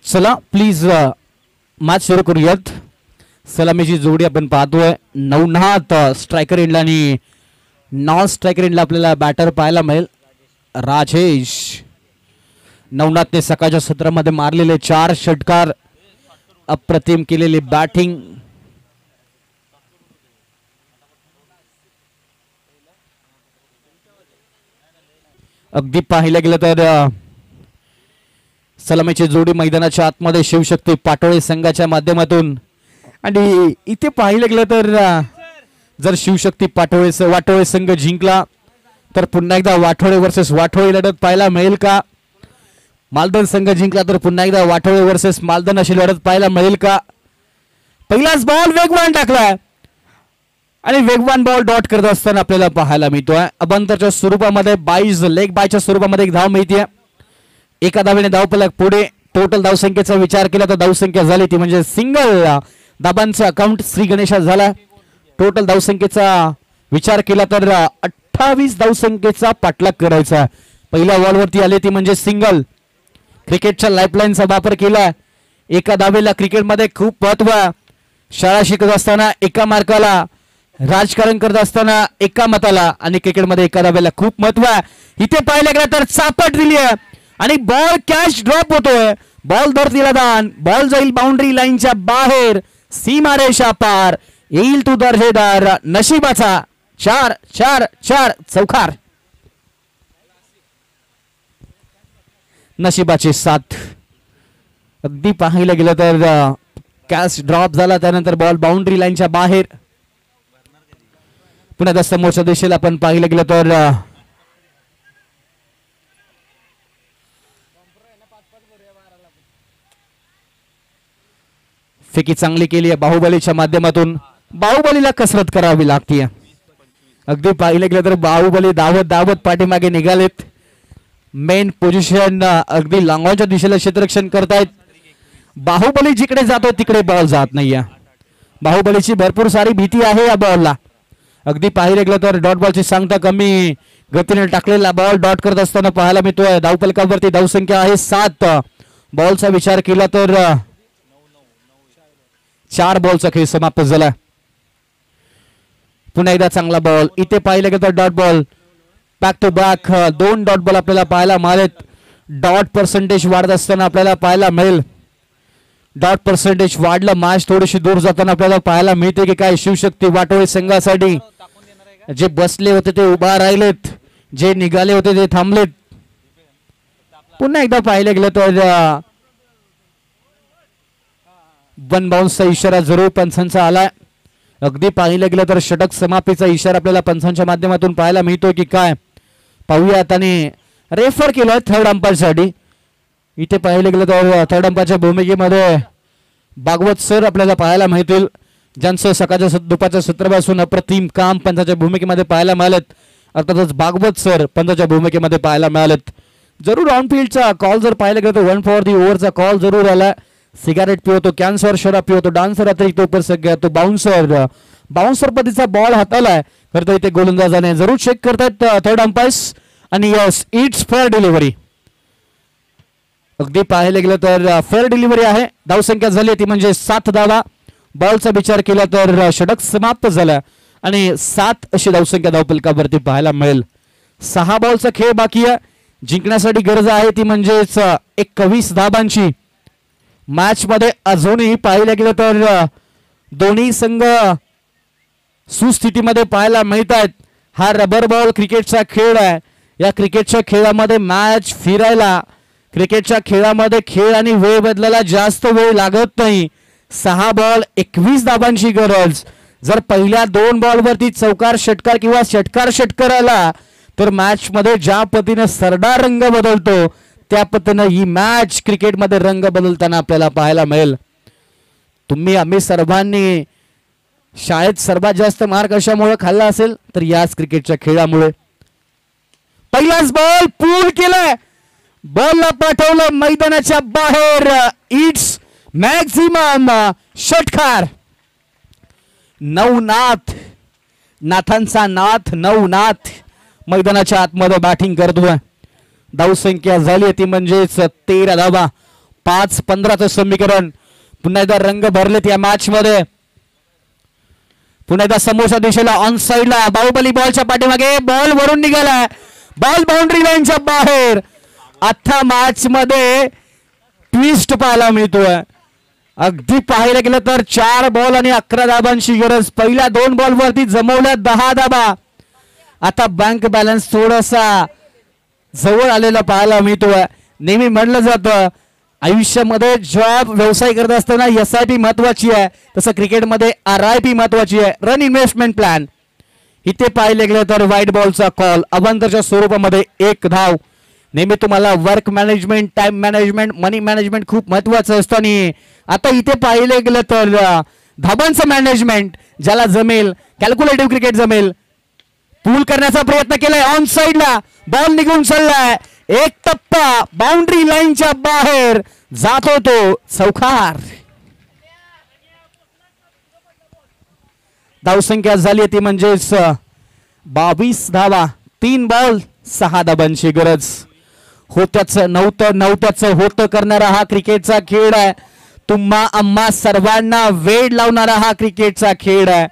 चला please match सुरू करूयात. सलामीची जोडी आपण पाहतोय. नवनाथ स्ट्रायकर एंडला आणि नॉन स्ट्रायकर एंडला आपल्याला बॅटर पाहायला मिळेल. राजेश नवनाथने सकाळच्या सत्रामध्ये मारलेले 4 षटकार, अप्रतिम केलेली बॅटिंग. अगदी पाहिलं गेलं तर सलामीची जोडी मैदानाच्या आतमध्ये शिवशक्ती पाटोळे संघाच्या माध्यमातून. आणि इथे पाहिलं गेलं तर जर शिवशक्ती वाटोळे संघ जिंकला तर पुन्हा एकदा वाटोळे वर्सेस वाटोळे लढत पाहायला मिळेल का? मालदन संघ जिंकला तर पुन्हा एकदा वाटोळे वर्सेस मालदन अशी लढत पाहायला मिळेल का? पहिलाच बॉल वेगवान टाकलाय आणि वेगवान बॉल डॉट करत असताना आपल्याला पाहायला मिळतोय. अबंतरच्या स्वरूपामध्ये 22 लेग बायच्या स्वरूपामध्ये एक धाव मिळते. एका धावेने धावफलक पुढे. टोटल धावसंख्येचा विचार केला तर धावसंख्या झाली ती म्हणजे सिंगल धाबांचा अकाउंट श्री गणेशा झाला. टोटल धावसंख्येचा विचार केला तर 28 धावसंख्येचा पाठलाग करायचा. पहिल्या बॉलवरती आले ती म्हणजे सिंगल. क्रिकेटच्या लाईफलाईनचा वापर केला. एका धावेला क्रिकेटमध्ये खूप महत्व. शाळा शिकत असताना एका मार्काला, राजकारण करत असताना एका मताला आणि क्रिकेटमध्ये एका धावेला खूप महत्व. इथे पाहिलं गेलं तर चापट दिली आहे आणि बॉल कॅच ड्रॉप होतोय. बॉल धरतीला दान. बॉल जाईल बाउंड्री लाईनच्या बाहेर. सीमारेषा पार. येईल तू दर्जेदार नशिबाचा 4-4-4 चौकार. नशिबाची साथ. अगदी पाहायला गेलं तर कॅच ड्रॉप झाला, त्यानंतर बॉल बाउंड्री लाईनच्या बाहेर. पुन्हा त्या समोरच्या दिशेला आपण पाहिलं गेलं तर फेकी चांगली केली आहे बाहुबलीच्या माध्यमातून. बाहुबलीला कसरत करावी लागते. अगदी पाहिलं गेलं तर बाहुबली धावत पाठीमागे निघालेत. मेन पोझिशन अगदी लांगॉनच्या दिशेला क्षेत्ररक्षण करतायत. बाहुबली जिकडे जातो तिकडे बॉल जात नाहीये. बाहुबलीची भरपूर सारी भीती आहे या बॉलला. अगदी पाहिलं गेलं तर डॉट बॉलची सांगता कमी गतीने टाकलेला बॉल डॉट करत असताना पाहायला मिळतोय. धावफलकावरती धावसंख्या आहे 7. बॉलचा विचार केला तर 4 बॉलचा खेळ समाप्त झाला. पुन्हा एकदा चांगला बॉल. इथे पाहिलं गेलं तर dot ball. Back to back 2 dot ball आपल्याला पाहायला मिळेल. डॉट पर्सेंटेज वाढत असताना आपल्याला पाहायला मिळेल. डॉट पर्सेंटेज वाढलं, मॅच थोडीशी दूर जाताना आपल्याला पाहायला मिळते की काय शिवशक्ती वाटोळे संघासाठी जे बसले होते ते उभा राहिलेत, जे निघाले होते ते थांबलेत. पुन्हा एकदा पाहिलं गेलं तर 1 बाउन्सचा इशारा जरूर पंचांचा आलाय. अगदी पाहिलं गेलं तर षटक समाप्तीचा इशारा आपल्याला पंचांच्या माध्यमातून पाहायला मिळतो की काय पाहूयात. आणि रेफर केलाय थर्ड अंपायरसाठी. इथे पाहिलं गेलं तर थर्ड अंपायरच्या भूमिकेमध्ये भागवत सर आपल्याला पाहायला मिळतील, ज्यांचं सकाळच्या दुपारच्या सत्रापासून अप्रतिम काम पंचाच्या भूमिकेमध्ये पाहायला मिळालेत. अर्थातच भागवत सर पंचाच्या भूमिकेमध्ये पाहायला मिळालेत. जरूर ऑनफिल्डचा कॉल जर पाहिलं गेलं तर 1 फॉर दी ओव्हरचा कॉल जरूर आला. सिगारेट पिवतो, कॅन्सर शराब पिवतो, डान्सर अतिरिक्त ऊपर से गया तो बाउन्सर पद्धतीचा बॉल हाताला करतो. इथे गोलंदाजाने जरूर चेक करतायत थर्ड अंपायर्स. आणि यस, इट्स फेअर डिलिव्हरी. अगदी पाहायला गेलं तर फेअर डिलिव्हरी आहे. धावसंख्या झाली ती म्हणजे 7 धावा. बॉलचा विचार केला तर षटक समाप्त झाला आणि 7 अशी धावसंख्या धावफलकावरती पाहायला मिळेल. 6 बॉलचा खेळ बाकी आहे. जिंकण्यासाठी गरज आहे ती म्हणजेच 21 धाबांची. मॅच मध्ये अजूनही पाहिलं गेलं तर दोन्ही संघ सुस्थितीमध्ये पाहायला मिळत आहेत. हा रबर बॉल क्रिकेटचा खेळ आहे. या क्रिकेटच्या खेळामध्ये मॅच फिरायला, क्रिकेटच्या खेळामध्ये खेळ आणि वेळ बदलायला जास्त वेळ लागत नाही. 6 बॉल 21 धाबांची गरज. जर पहिल्या 2 बॉलवरती चौकार षटकार किंवा षटकार आला तर मॅच मध्ये ज्या पद्धतीने सरदार रंग बदलतो त्या पद्धतीने ही मॅच क्रिकेटमध्ये रंग बदलताना आपल्याला पाहायला मिळेल. आम्ही सर्वांनी शाळेत सर्वात जास्त मार कशामुळे खाल्ला असेल तर याच क्रिकेटच्या खेळामुळे. पहिलाच बॉल पूल केलाय. बॉलला पाठवलं मैदानाच्या बाहेर. इट्स मॅक्झिमम षटकार. नाथांचा नाथ नवनाथ मैदानाच्या आतमध्ये बॅटिंग करतोय. धावसंख्या झाली ती म्हणजेच 13 धावा. 5-15चं समीकरण. पुन्हा एकदा रंग भरलेत या मॅच मध्ये. पुन्हा एकदा समोरच्या दिशेला ऑन साइडला बाहुबली बॉलच्या पाठीमागे बॉल वरून निघालाय. बॉल बाउंड्री लाईनच्या बाहेर. आता मॅच मध्ये ट्विस्ट पाहायला मिळतोय. अगदी पाहायला गेलं तर 4 बॉल आणि 11 धाबांची गरज. पहिल्या 2 बॉल वरती जमवल्या 10 धाबा. आता बँक बॅलन्स थोडासा जवळ आलेला पाहायला मिळतोय. नेहमी म्हणलं जातं आयुष्यामध्ये जॉब व्यवसाय करत असताना SIP महत्वाची आहे, तसं क्रिकेटमध्ये RIP महत्वाची आहे, रन इन्व्हेस्टमेंट प्लॅन. इथे पाहिले गेलं तर व्हाईट बॉलचा कॉल अवांतरच्या स्वरूपामध्ये 1 धाव. नेहमी तुम्हाला work management, time management, money management खूप महत्वाचं असतं. आणि आता इथे पाहिले गेलं तर धाबांचं मॅनेजमेंट ज्याला जमेल, कॅल्क्युलेटिव्ह क्रिकेट जमेल, पूल करण्याचा प्रयत्न केलाय. ऑन साइडला बॉल निघून चाललाय. एक टप्पा बाउंड्री लाईनच्या बाहेर जातो तो चौकार. धावसंख्या झाली ती म्हणजेच 22 धावा. 3 बॉल 6 धाबांची गरज. होत्याचं नव्हत्याचं होतं करणारा हा क्रिकेटचा खेळ आहे. तुम्हा आम्हा सर्वांना वेळ लावणारा हा क्रिकेटचा खेळ आहे.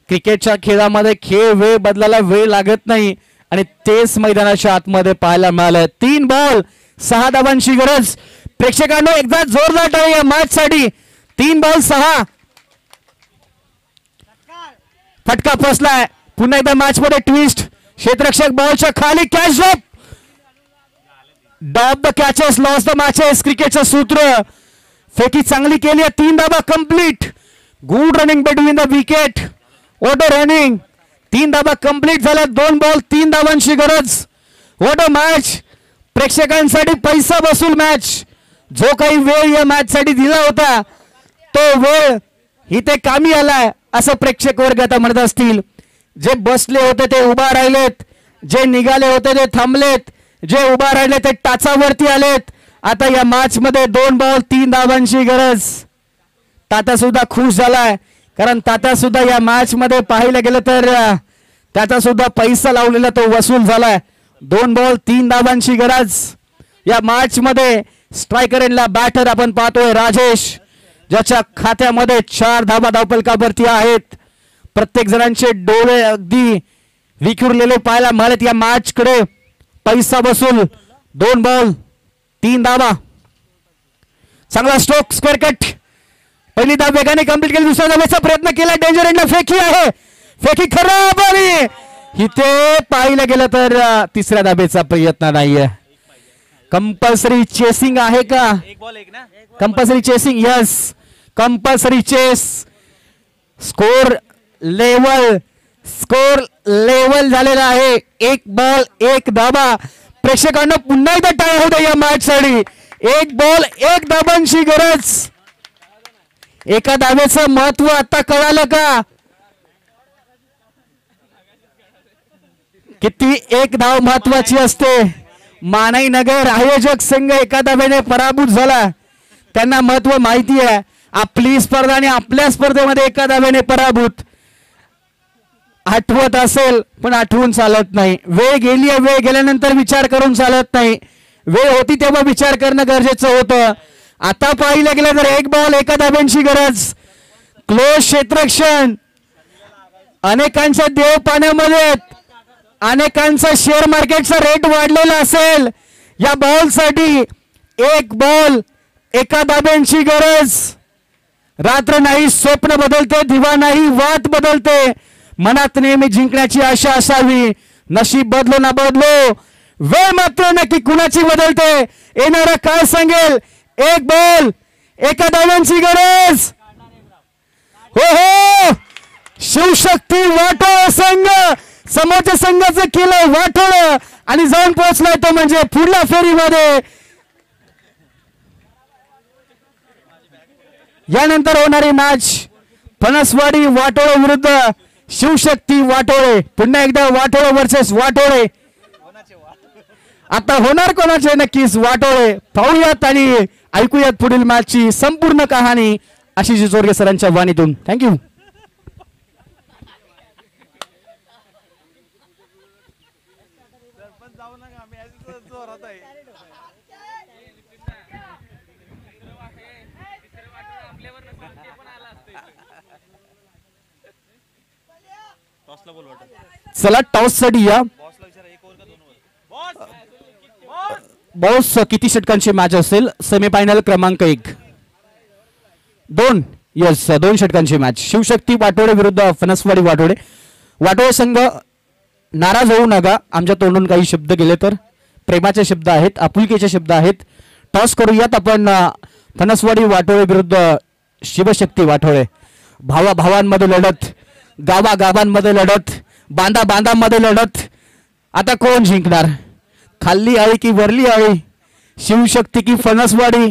क्रिकेटच्या खेळामध्ये खेळ वेळ बदलायला वेळ लागत नाही आणि तेच मैदानाच्या आतमध्ये पाहायला मिळालं. 3 बॉल 6 धाबांची गरज. प्रेक्षकांनो एकदा जोरदार टाळी या मॅच साठी. 3 बॉल 6. फटका फसलाय. पुन्हा एकदा मॅच मध्ये ट्विस्ट. क्षेत्ररक्षक बॉलच्या खाली catch drop. Drop the catches lose the matches क्रिकेटचं सूत्र. फेकी चांगली केली आहे. 3 धाबा complete. Good running between the wicket. Auto running. 3 धाबा कंप्लीट झाल्या. 2 बॉल 3 धाबांची गरज. Auto match. प्रेक्षकांसाठी पैसा वसूल मॅच. जो काही वेळ या मॅच साठी दिला होता तो वेळ इथे कामी आलाय असं प्रेक्षक वर्ग आता म्हणत असतील. जे बसले होते ते उभा राहिलेत, जे निघाले होते ते थांबलेत, जे उभा राहिले ते टाचावरती आलेत. आता या मॅच मध्ये 2 बॉल 3 धाबांची गरज. तात्या सुद्धा खुश झालाय कारण तात्या सुद्धा या मॅच मध्ये पाहिलं गेलं तर त्याचा सुद्धा पैसा लावलेला तो वसूल झालाय. 2 बॉल 3 धाबांची गरज. या मॅच मध्ये स्ट्रायकर एंडला बॅटर आपण पाहतोय राजेश, ज्याच्या खात्यामध्ये 4 धाबा धावफलकावरती आहेत. प्रत्येक जणांचे डोळे अगदी विखुरलेले पाहायला मिळत या मॅच कडे. पैसा वसूल. 2 बॉल 3 धाबा. चांगला स्ट्रोक स्क्वेअर कट. पहिली धाव वेगाने कंप्लीट केली. दुसऱ्या धावेचा प्रयत्न केला. डेंजर एंडला फेकी आहे. फेकी खराब आली. इथे पाहिलं गेलं तर तिसऱ्या धाबेचा प्रयत्न नाहीये. कंपल्सरी चेसिंग आहे का? Compulsory chasing. Yes, compulsory chess. Score level झालेला आहे. 1 बॉल 1 धाबा. प्रेक्षकांना पुन्हा एकदा टाळ्या होत्या या मॅच साठी. 1 बॉल 1 धाबांची गरज. एका धावेचं महत्व आता कळालं का? किती 1 धाव महत्वाची असते. मानाई नगर आयोजक संघ एका धावेने पराभूत झाला. त्यांना महत्व माहिती आहे. आपली स्पर्धा आणि आपल्या स्पर्धेमध्ये एका धावेने पराभूत. आठवत असेल पण आठवून चालत नाही. वेळ गेली आहे, वेळ गेल्यानंतर विचार करून चालत नाही. वेळ होती तेव्हा विचार करणं गरजेचं होतं. आता पाहिलं गेलं तर 1 बॉल 1 धाब्यांची गरज. क्लोज क्षेत्ररक्षण. अनेकांच्या देव पाण्यामध्ये, अनेकांचा शेअर मार्केटचा रेट वाढलेला असेल. या बॉल साठी 1 बॉल 1 धाब्यांची गरज. रात्र नाही स्वप्न बदलते, दिवा नाही वाट बदलते. मनात नेहमी जिंकण्याची आशा असावी. नशीब बदलो ना बदलो, वेळ मात्र नक्की कुणाची बदलते. येणारा काय सांगेल. 1 बॉल 1 धाब्यांची गरज. हो हो, शिवशक्ती वाटोळ संघ समोरच्या संघाचं केलं वाटोळ आणि जाऊन पोहोचलाय तो म्हणजे पुढल्या फेरीमध्ये. यानंतर होणारी मॅच फणसवाडी वाटोळे विरुद्ध शिवशक्ती वाटोळे. पुन्हा एकदा वाटोळे वर्सेस वाटोळे. आता होणार कोणाचे नक्कीच वाटोळे. पाहूयात आणि ऐकूयात पुढील मॅचची संपूर्ण कहाणी आशिष जोरगे सरांच्या वाणीतून. थँक्यू. चला टॉस साठी या बॉस. किती षटकांची मॅच असेल? सेमीफायनल क्रमांक 1. 2. यस, 2 षटकांची मॅच. शिवशक्ती वाटोडे विरुद्ध फणसवाडी वाटोडे. वाटोडे संघ नाराज होऊ नका, आमच्या तोंडून काही शब्द गेले तर प्रेमाचे शब्द आहेत, आपुलकीचे शब्द आहेत. टॉस करूयात आपण. फणसवाडी वाटोळे विरुद्ध शिवशक्ती वाटोळे. भावा भावांमध्ये लढत, गावा गावांमध्ये लढत, बांधा बांधामध्ये लढत. आता कोण जिंकणार? खाल्ली आळी की वरली आळी? शिवशक्ती की फणसवाडी?